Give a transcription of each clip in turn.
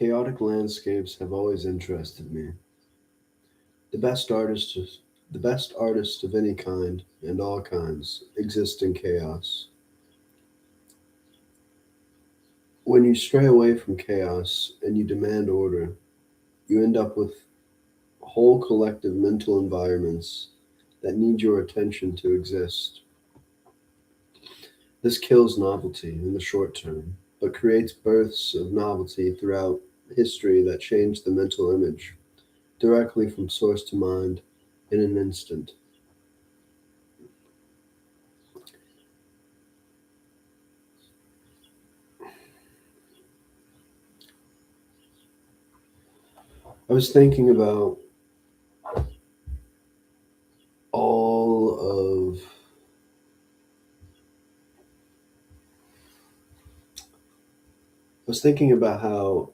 Chaotic landscapes have always interested me. The best artists, the best artists of any kind and all kinds exist in chaos. When you stray away from chaos and you demand order, you end up with whole collective mental environments that need your attention to exist. This kills novelty in the short term, but creates births of novelty throughout history that change the mental image directly from source to mind in an instant. I was thinking about all of I was thinking about how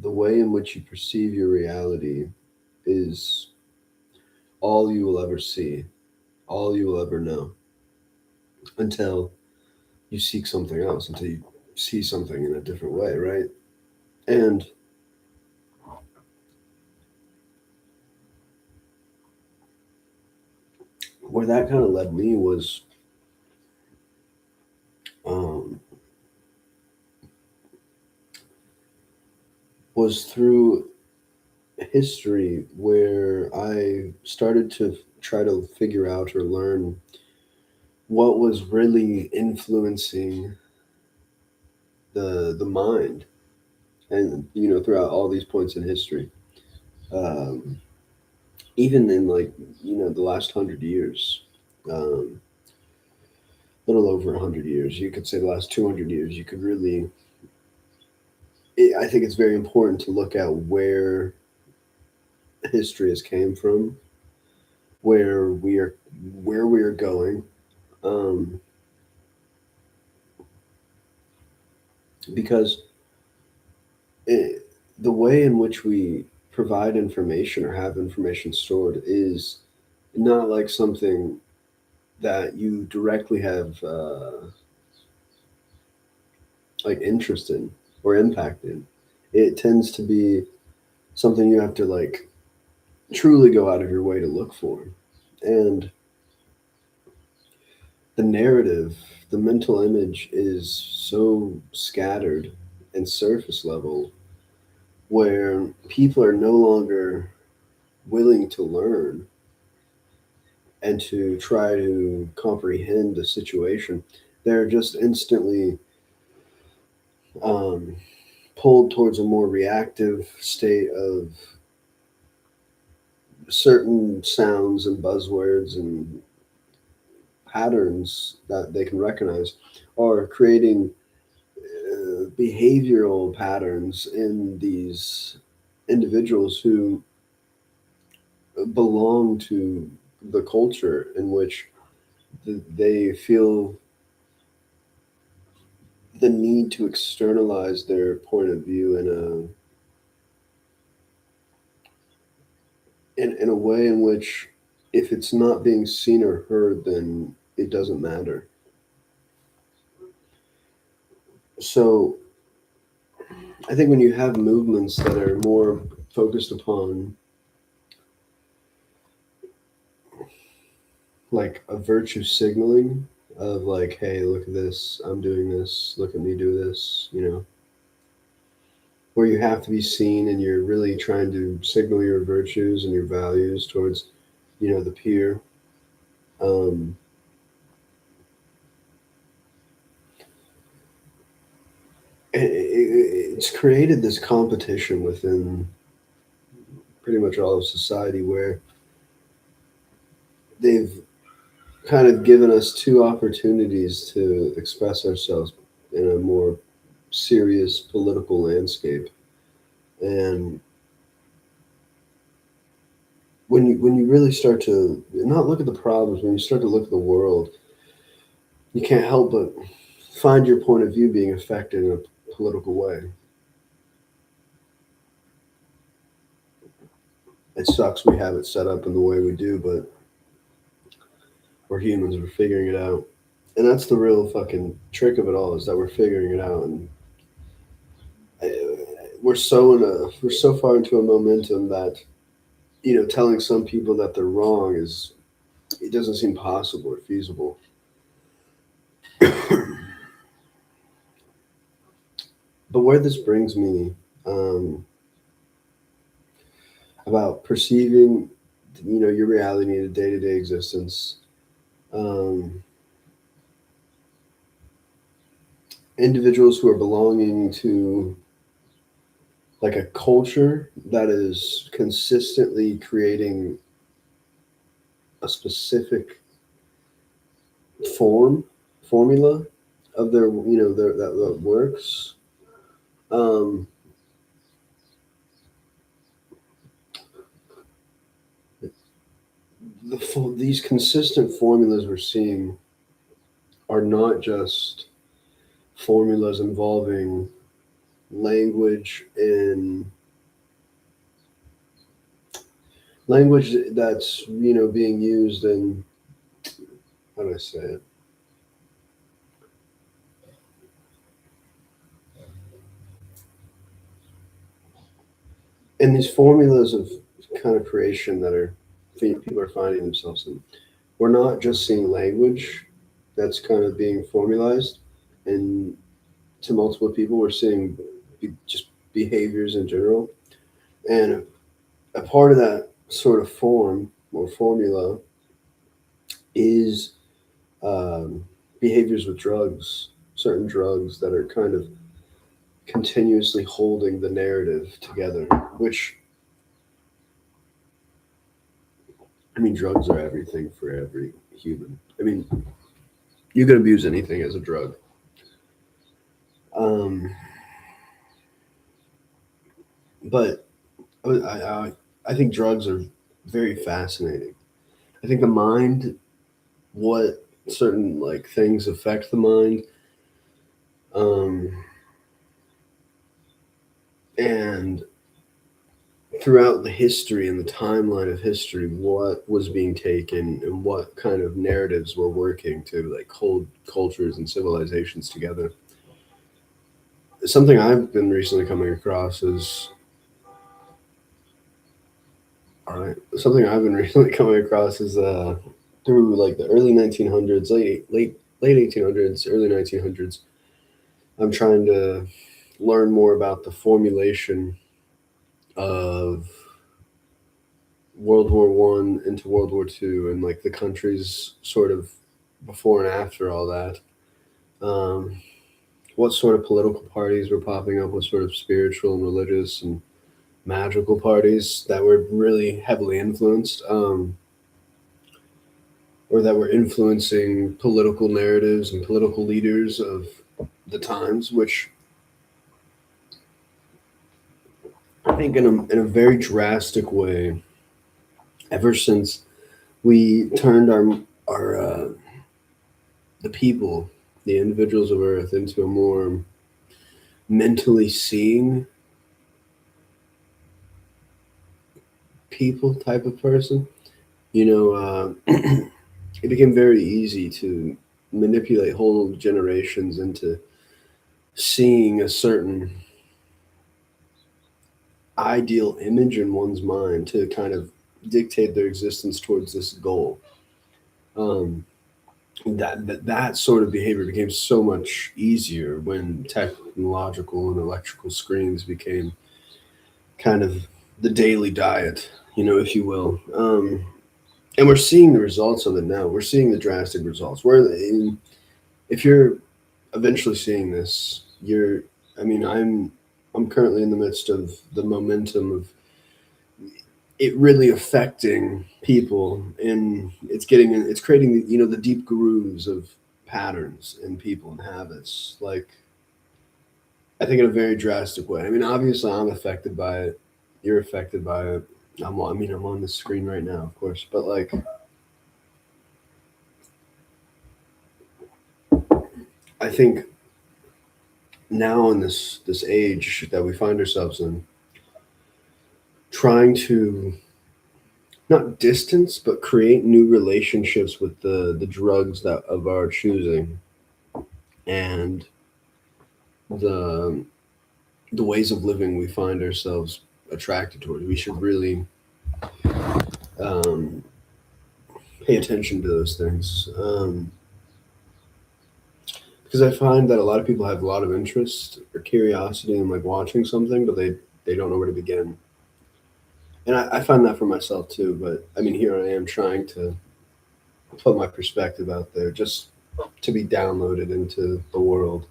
the way in which you perceive your reality is all you will ever see, all you will ever know, until you seek something else, until you see something in a different way, right? And where that kind of led me um, was through history, where I started to try to figure out or learn what was really influencing the mind, and throughout all these points in history, um, even in like the last 100 years, um, little over 100 years, you could say the last 200 years, you could really. I think it's very important to look at where history has came from, where we are, where we are going, um, because it, the way in which we provide information or have information stored is not like something that you directly have like interest in or impact in. It tends to be something you have to like truly go out of your way to look for. And the narrative, the mental image is so scattered and surface level, where people are no longer willing to learn and to try to comprehend a situation. They're just instantly um, pulled towards a more reactive state of certain sounds and buzzwords and patterns that they can recognize, or creating behavioral patterns in these individuals who belong to the culture in which they feel the need to externalize their point of view in a way in which, if it's not being seen or heard, then it doesn't matter. So I think when you have movements that are more focused upon like a virtue signaling of like, hey, look at this, I'm doing this, look at me do this, where you have to be seen and you're really trying to signal your virtues and your values towards, the peer. Um, it's created this competition within pretty much all of society, where they've kind of given us two opportunities to express ourselves in a more serious political landscape. And when you really start to not look at the problems, when you start to look at the world, you can't help but find your point of view being affected in a political way. It sucks we have it set up in the way we do, but we're humans, we're figuring it out. And that's the real fucking trick of it all, is that we're figuring it out. And we're so far into a momentum that telling some people that they're wrong is it doesn't seem possible or feasible. But where this brings me, um, about perceiving your reality in a day-to-day existence, um, individuals who are belonging to like a culture that is consistently creating a specific form formula of their that works. um, these consistent formulas we're seeing are not just formulas involving language and language that's being used in, how do I say it, and these formulas of kind of creation that are people are finding themselves in. We're not just seeing language that's kind of being formalized and to multiple people. We're seeing just behaviors in general, and a part of that sort of form or formula is um, behaviors with drugs, certain drugs that are kind of continuously holding the narrative together. Which, I mean, drugs are everything for every human. I mean, you could abuse anything as a drug. Um, but I think drugs are very fascinating. I think the mind, what certain like things affect the mind, um, and throughout the history and the timeline of history, what was being taken and what kind of narratives were working to like hold cultures and civilizations together. Something I've been recently coming across is all right. Something I've been recently coming across is through like the early 1900s, late 1800s, early 1900s. I'm trying to learn more about the formulation of World War I into World War II and like the countries sort of before and after all that. Um, what sort of political parties were popping up? What sort of spiritual and religious and magical parties that were really heavily influenced, or that were influencing political narratives and political leaders of the times, which I think in a very drastic way, ever since we turned our the people, the individuals of Earth, into a more mentally seeing people type of person. It became very easy to manipulate whole generations into seeing a certain ideal image in one's mind to kind of dictate their existence towards this goal. Um, that sort of behavior became so much easier when technological and electrical screens became kind of the daily diet, if you will. And we're seeing the results of it now. We're seeing the drastic results. If you're eventually seeing this, I mean, I'm currently in the midst of the momentum of it really affecting people, and it's creating the deep grooves of patterns in people and habits. Like, I think in a very drastic way. I mean, obviously, I'm affected by it. You're affected by it. I'm on the screen right now, of course, but like, I think now in this age that we find ourselves in, trying to not distance but create new relationships with the drugs that of our choosing, and the the ways of living we find ourselves attracted towards. We should really um, pay attention to those things. Because I find that a lot of people have a lot of interest or curiosity in like watching something, but they don't know where to begin. And I find that for myself too. But I mean, here I am trying to put my perspective out there just to be downloaded into the world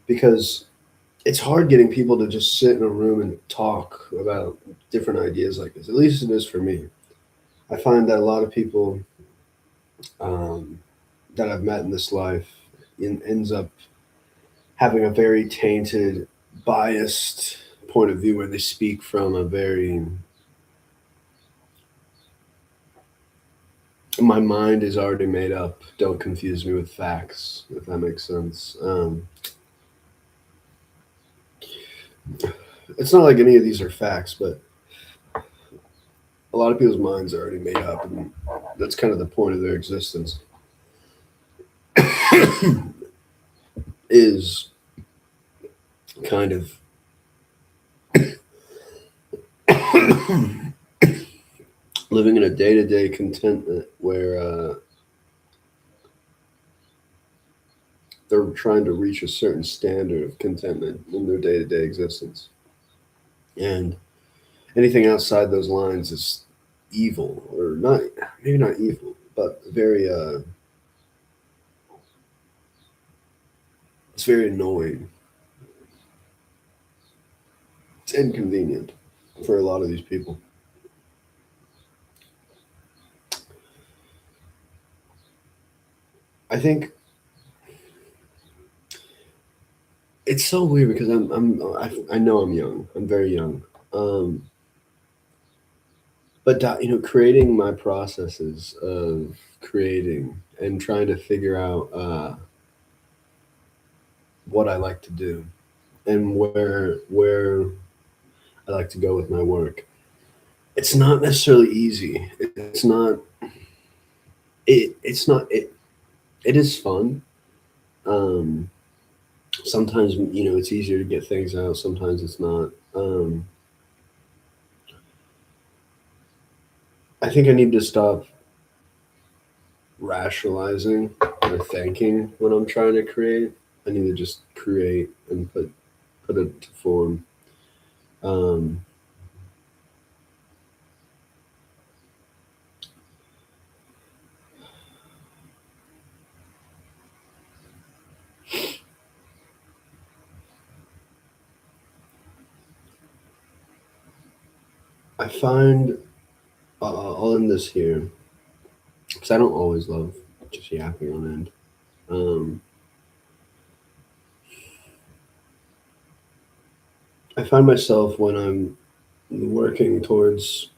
because it's hard getting people to just sit in a room and talk about different ideas like this. At least it is for me. I find that a lot of people um, that I've met in this life ends up having a very tainted, biased point of view where they speak from a very my mind is already made up. Don't confuse me with facts, if that makes sense. It's not like any of these are facts, but a lot of people's minds are already made up, and that's kind of the point of their existence. Is kind of living in a day-to-day contentment where they're trying to reach a certain standard of contentment in their day-to-day existence, and anything outside those lines is evil, or not, maybe not evil, but very it's very annoying. It's inconvenient for a lot of these people. I think it's so weird because I know I'm young. I'm very young. Um, but creating my processes of creating and trying to figure out what I like to do and where I like to go with my work. It's not necessarily easy. It's not it is fun. Um, Sometimes it's easier to get things out. Sometimes it's not. I think I need to stop rationalizing or thinking when I'm trying to create. I need to just create and put it to form. Um, I find I'll end this here because I don't always love just yapping on end. Um, I find myself when I'm working towards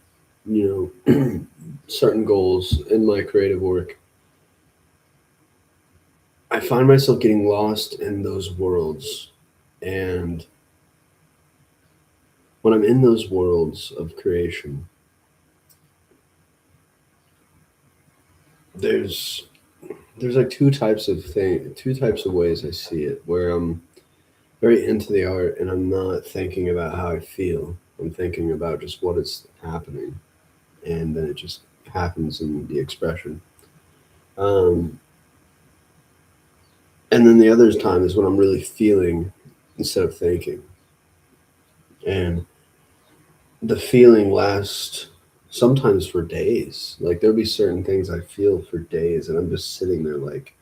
certain goals in my creative work. I find myself getting lost in those worlds, and when I'm in those worlds of creation, there's there's like two types of ways I see it, where I'm very into the art and I'm not thinking about how I feel. I'm thinking about just what is happening, and then it just happens in the expression. Um, and then the other time is when I'm really feeling instead of thinking, and the feeling lasts sometimes for days. Like there'll be certain things I feel for days, and I'm just sitting there like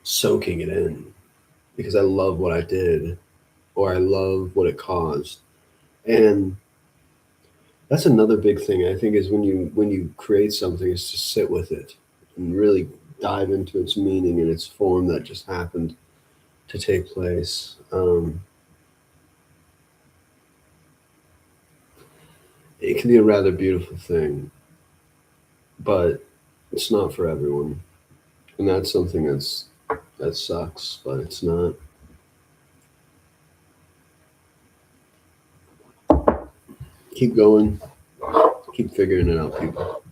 soaking it in because I love what I did or I love what it caused. And that's another big thing I think is when you create something is to sit with it and really dive into its meaning and its form that just happened to take place. It can be a rather beautiful thing, but it's not for everyone, and that's something that sucks. But it's not. Keep going. Keep figuring it out, people.